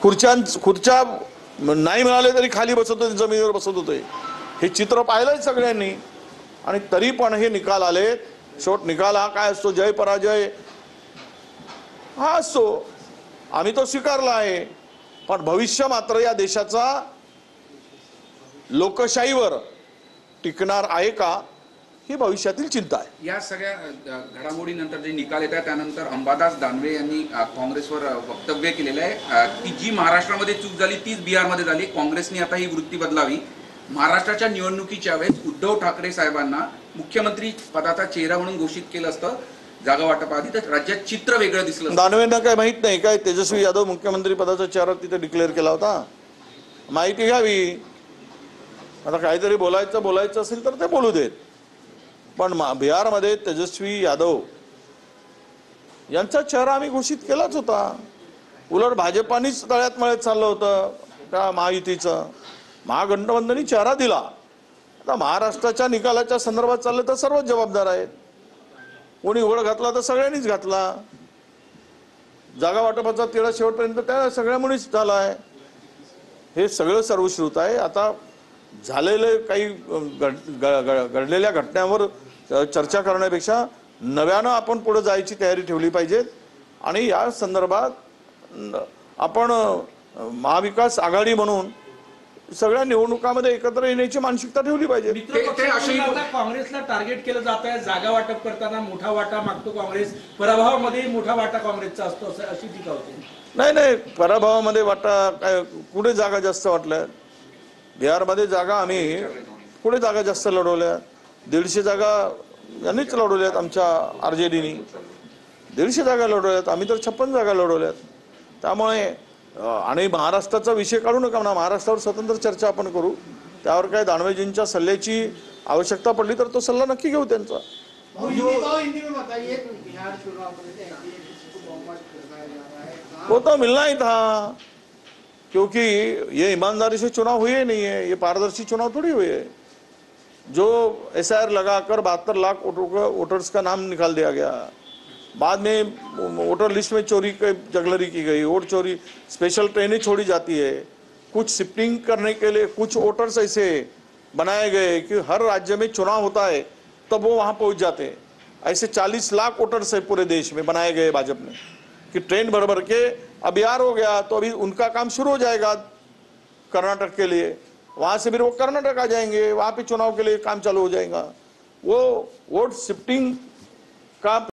खुर्च्या नाही मिळाले तरी खाली बसत होते, जमिनीवर बसत होते। हे चित्र पाहिलंय सगळ्यांनी आणि तरी पण हे निकाल आले। शेवट निकाल हा काय असतो, जय पराजय हा असतो, आम्ही तो स्वीकारला आहे। पण भविष्य मात्र या देशाचा लोकशाहीवर टिकणार आहे का, ही भविष्यातील चिंता आहे। या सगळ्या घडामोडीनंतर जे निकाल येतात त्यानंतर अंबादास दानवे यांनी काँग्रेसवर वक्तव्य केलेलं आहे की जी महाराष्ट्रामध्ये चूक झाली तीच बिहारमध्ये झाली, काँग्रेसने आता ही वृत्ती बदलावी। महाराष्ट्राच्या निवडणुकीच्या वेळेस उद्धव ठाकरे साहेबांना मुख्यमंत्री पदाचा चेहरा म्हणून घोषित केलं असतं जागा वाटपाआधी, तर राज्यात चित्र वेगळं दिसलं। दानवेंना काय माहित नाही काय तेजस्वी यादव मुख्यमंत्री पदाचा चेहरा तिथे डिक्लेअर केला होता? माहिती घ्यावी। आता काहीतरी बोलायचं असेल तर ते बोलू देत, पण बिहारमध्ये तेजस्वी यादव यांचा चेहरा आम्ही घोषित केलाच होता। उलट भाजपानेच तळ्यात मळ्यात चाललं होतं त्या महायुतीचं, महागठबंधनी चेहरा दिला। आता महाराष्ट्राच्या निकालाच्या संदर्भात चाललं तर सर्वच जबाबदार आहेत। कोणी उघड घातला तर सगळ्यांनीच घातला। जागा वाटपाचा तिढा शेवटपर्यंत त्या सगळ्यामुळेच झाला आहे, हे सगळं सर्वश्रुत आहे। आता झालेले काही घडलेल्या घटनांवर चर्चा करण्यापेक्षा नव्यानं आपण पुढे जायची तयारी ठेवली पाहिजे आणि या संदर्भात आपण महाविकास आघाडी म्हणून सगळ्या निवडणुकांमध्ये एकत्र येण्याची मानसिकता ठेवली पाहिजे। काँग्रेसला टार्गेट केलं जात आहे, जागा वाटप करताना मोठा वाटा मागतो काँग्रेस, पराभवामध्ये मोठा वाटा काँग्रेसचा असतो अशी टीका होती। नाही, पराभवामध्ये वाटा काय, कुठे जागा जास्त वाटल्या? बिहारमध्ये जागा आम्ही कुठे जागा जास्त लढवल्या? 150 जागा यांनीच लढवल्यात, आमच्या आरजेडीनी 150 जागा लढवल्यात, आम्ही तर 56 जागा लढवल्यात। त्यामुळे आणि महाराष्ट्राचा विषय काढू नका ना, महाराष्ट्रावर स्वतंत्र चर्चा आपण करू, त्यावर काय दानवेजींच्या सल्ल्याची आवश्यकता पडली तर तो सल्ला नक्की घेऊ त्यांचा। वो तो मिलना ही था, क्योंकि ये ईमानदारी से चुनाव हुए नहीं है, ये पारदर्शी चुनाव थोड़ी हुए है। जो SIR लगाकर 72 लाख वोटर्स का नाम निकाल दिया गया, बाद में वोटर लिस्ट में चोरी जगलरी की गई, वोट चोरी, स्पेशल ट्रेनें छोड़ी जाती है, कुछ शिफ्टिंग करने के लिए कुछ वोटर्स ऐसे बनाए गए कि हर राज्य में चुनाव होता है तब वो वहाँ पहुँच जाते हैं। ऐसे 40 लाख वोटर्स है पूरे देश में बनाए गए भाजपा ने कि ट्रेन भर भर के। अब बिहार हो गया तो अभी उनका काम शुरू हो जाएगा कर्नाटक के लिए, वहाँ से फिर वो कर्नाटक आ जाएंगे, वहाँ पे चुनाव के लिए काम चालू हो जाएगा। वो वोट शिफ्टिंग का